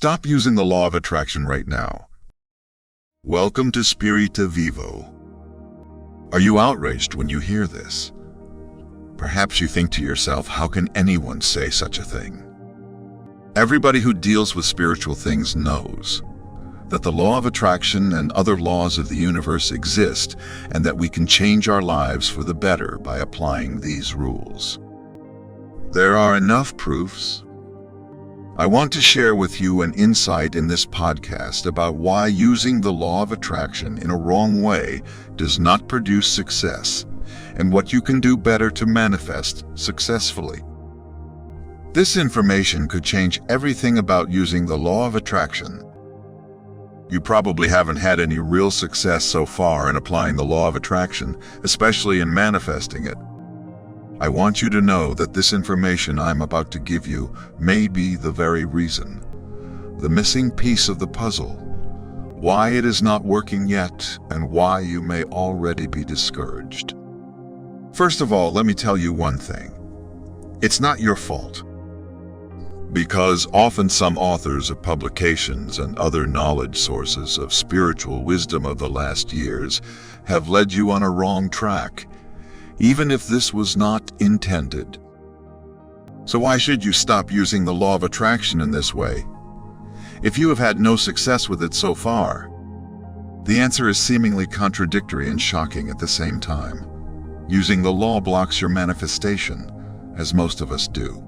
Stop using the law of attraction right now. Welcome to Spirita Vivo. Are you outraged when you hear this? Perhaps you think to yourself, how can anyone say such a thing? Everybody who deals with spiritual things knows that the law of attraction and other laws of the universe exist, and that we can change our lives for the better by applying these rules. There are enough proofs. I want to share with you an insight in this podcast about why using the law of attraction in a wrong way does not produce success, and what you can do better to manifest successfully. This information could change everything about using the law of attraction. You probably haven't had any real success so far in applying the law of attraction, especially in manifesting it. I want you to know that this information I'm about to give you may be the very reason, the missing piece of the puzzle, why it is not working yet, and why you may already be discouraged. First of all, let me tell you one thing. It's not your fault. Because often some authors of publications and other knowledge sources of spiritual wisdom of the last years have led you on a wrong track, even if this was not intended. So why should you stop using the law of attraction in this way? If you have had no success with it so far, the answer is seemingly contradictory and shocking at the same time. Using the law blocks your manifestation, as most of us do.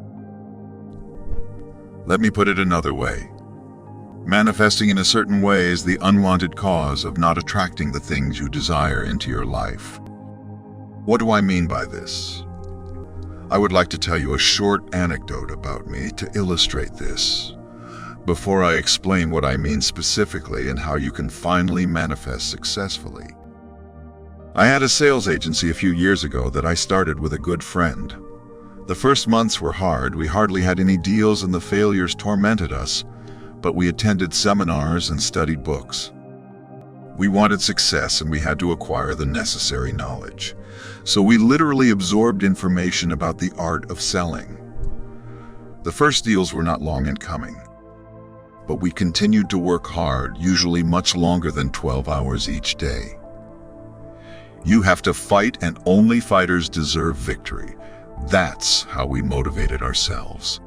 Let me put it another way. Manifesting in a certain way is the unwanted cause of not attracting the things you desire into your life. What do I mean by this? I would like to tell you a short anecdote about me to illustrate this, before I explain what I mean specifically and how you can finally manifest successfully. I had a sales agency a few years ago that I started with a good friend. The first months were hard. We hardly had any deals and the failures tormented us, but we attended seminars and studied books. We wanted success and we had to acquire the necessary knowledge. So we literally absorbed information about the art of selling. The first deals were not long in coming, but we continued to work hard, usually much longer than 12 hours each day. You have to fight, and only fighters deserve victory. That's how we motivated ourselves.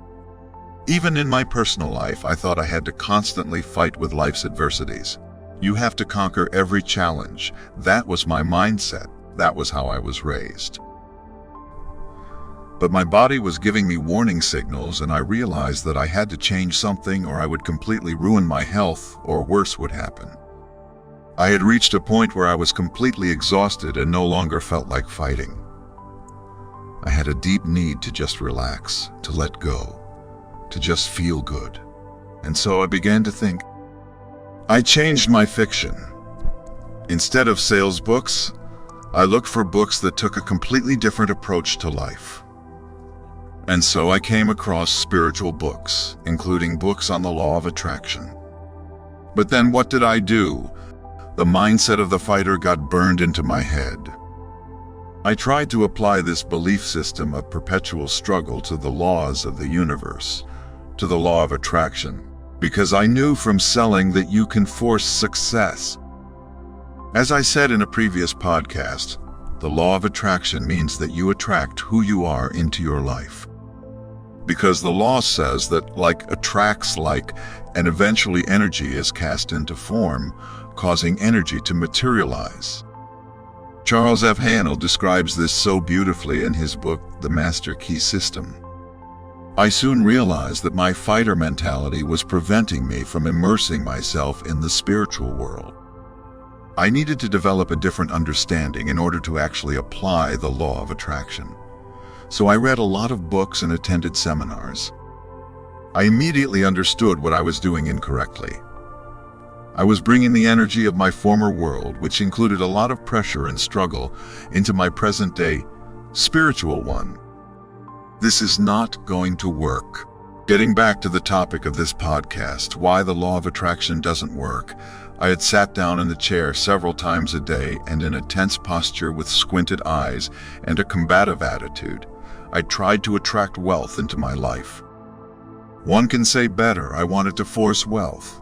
Even in my personal life, I thought I had to constantly fight with life's adversities. You have to conquer every challenge. That was my mindset. That was how I was raised. But my body was giving me warning signals, and I realized that I had to change something or I would completely ruin my health, or worse would happen. I had reached a point where I was completely exhausted and no longer felt like fighting. I had a deep need to just relax, to let go, to just feel good. And so I began to think. I changed my fiction. Instead of sales books, I looked for books that took a completely different approach to life. And so I came across spiritual books, including books on the law of attraction. But then what did I do? The mindset of the fighter got burned into my head. I tried to apply this belief system of perpetual struggle to the laws of the universe, to the law of attraction, because I knew from selling that you can force success. As I said in a previous podcast, the law of attraction means that you attract who you are into your life. Because the law says that like attracts like, and eventually energy is cast into form, causing energy to materialize. Charles F. Hannell describes this so beautifully in his book, The Master Key System. I soon realized that my fighter mentality was preventing me from immersing myself in the spiritual world. I needed to develop a different understanding in order to actually apply the law of attraction. So I read a lot of books and attended seminars. I immediately understood what I was doing incorrectly. I was bringing the energy of my former world, which included a lot of pressure and struggle, into my present-day spiritual one. This is not going to work. Getting back to the topic of this podcast, why the law of attraction doesn't work, I had sat down in the chair several times a day and in a tense posture with squinted eyes and a combative attitude. I tried to attract wealth into my life. One can say better, I wanted to force wealth.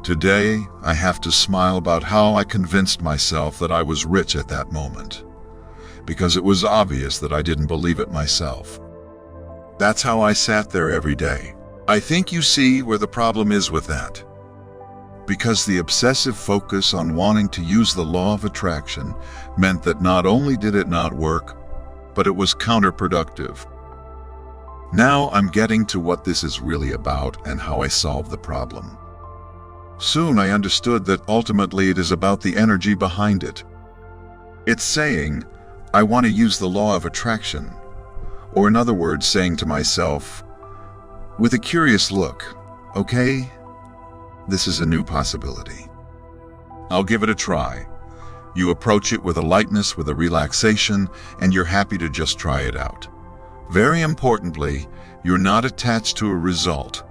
Today, I have to smile about how I convinced myself that I was rich at that moment, because it was obvious that I didn't believe it myself. That's how I sat there every day. I think you see where the problem is with that. Because the obsessive focus on wanting to use the law of attraction meant that not only did it not work, but it was counterproductive. Now I'm getting to what this is really about and how I solve the problem. Soon I understood that ultimately it is about the energy behind it. It's saying, I want to use the law of attraction. Or in other words, saying to myself, with a curious look, okay, this is a new possibility. I'll give it a try. You approach it with a lightness, with a relaxation, and you're happy to just try it out. Very importantly, you're not attached to a result.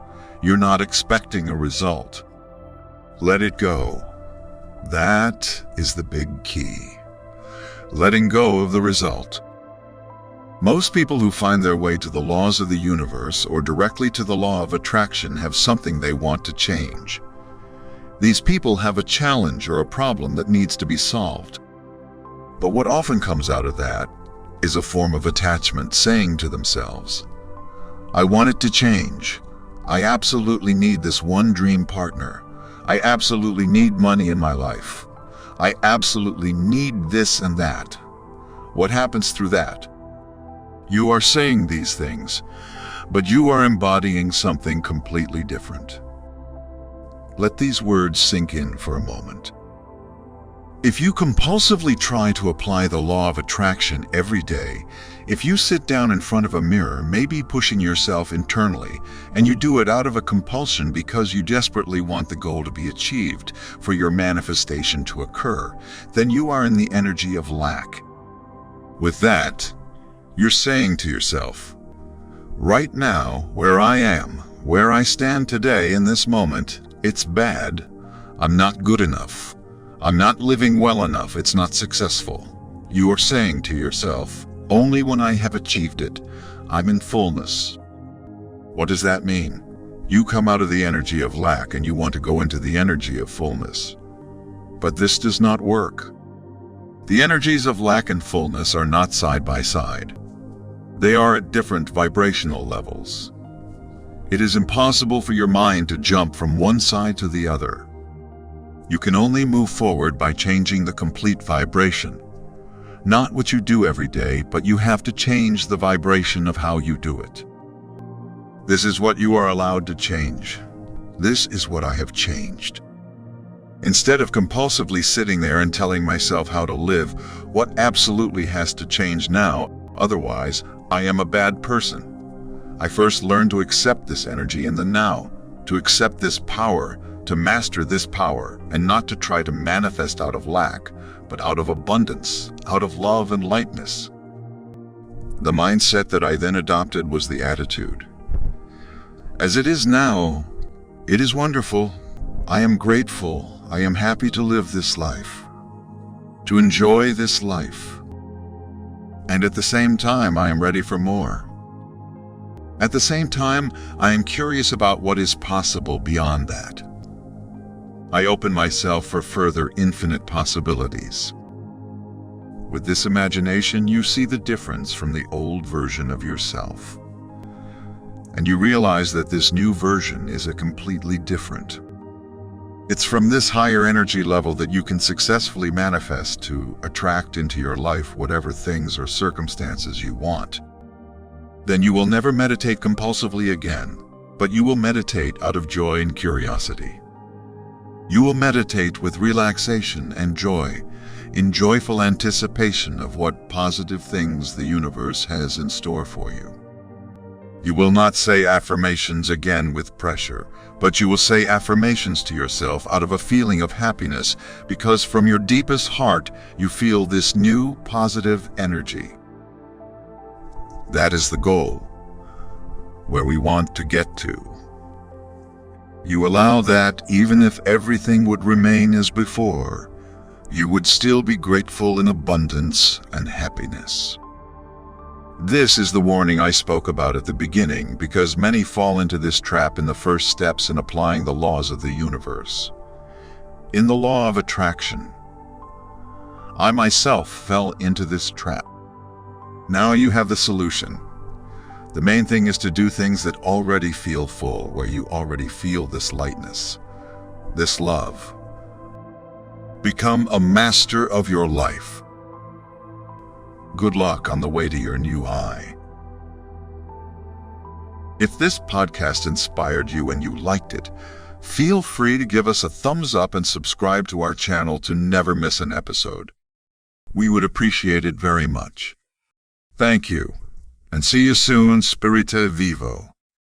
You're not expecting a result. Let it go. That is the big key. Letting go of the result. Most people who find their way to the laws of the universe or directly to the law of attraction have something they want to change. These people have a challenge or a problem that needs to be solved. But what often comes out of that is a form of attachment, saying to themselves, I want it to change. I absolutely need this one dream partner. I absolutely need money in my life. I absolutely need this and that. What happens through that? You are saying these things, but you are embodying something completely different. Let these words sink in for a moment. If you compulsively try to apply the law of attraction every day, if you sit down in front of a mirror, maybe pushing yourself internally, and you do it out of a compulsion because you desperately want the goal to be achieved, for your manifestation to occur, then you are in the energy of lack. With that, you're saying to yourself, right now, where I am, where I stand today in this moment, it's bad. I'm not good enough. I'm not living well enough. It's not successful. You are saying to yourself, only when I have achieved it, I'm in fullness. What does that mean? You come out of the energy of lack and you want to go into the energy of fullness. But this does not work. The energies of lack and fullness are not side by side. They are at different vibrational levels. It is impossible for your mind to jump from one side to the other. You can only move forward by changing the complete vibration. Not what you do every day, but you have to change the vibration of how you do it. This is what you are allowed to change. This is what I have changed. Instead of compulsively sitting there and telling myself how to live, what absolutely has to change now, otherwise I am a bad person. I first learned to accept this energy in the now, to accept this power, to master this power, and not to try to manifest out of lack, but out of abundance, out of love and lightness. The mindset that I then adopted was the attitude. As it is now, it is wonderful. I am grateful. I am happy to live this life, to enjoy this life. And at the same time, I am ready for more. At the same time, I am curious about what is possible beyond that. I open myself for further infinite possibilities. With this imagination, you see the difference from the old version of yourself. And you realize that this new version is a completely different. It's from this higher energy level that you can successfully manifest to attract into your life whatever things or circumstances you want. Then you will never meditate compulsively again, but you will meditate out of joy and curiosity. You will meditate with relaxation and joy, in joyful anticipation of what positive things the universe has in store for you. You will not say affirmations again with pressure, but you will say affirmations to yourself out of a feeling of happiness, because from your deepest heart you feel this new positive energy. That is the goal, where we want to get to. You allow that even if everything would remain as before, you would still be grateful in abundance and happiness. This is the warning I spoke about at the beginning because many fall into this trap in the first steps in applying the laws of the universe. In the law of attraction, I myself fell into this trap. Now you have the solution. The main thing is to do things that already feel full, where you already feel this lightness, this love. Become a master of your life. Good luck on the way to your new high. If this podcast inspired you and you liked it, feel free to give us a thumbs up and subscribe to our channel to never miss an episode. We would appreciate it very much. Thank you, and see you soon, Spirita Vivo.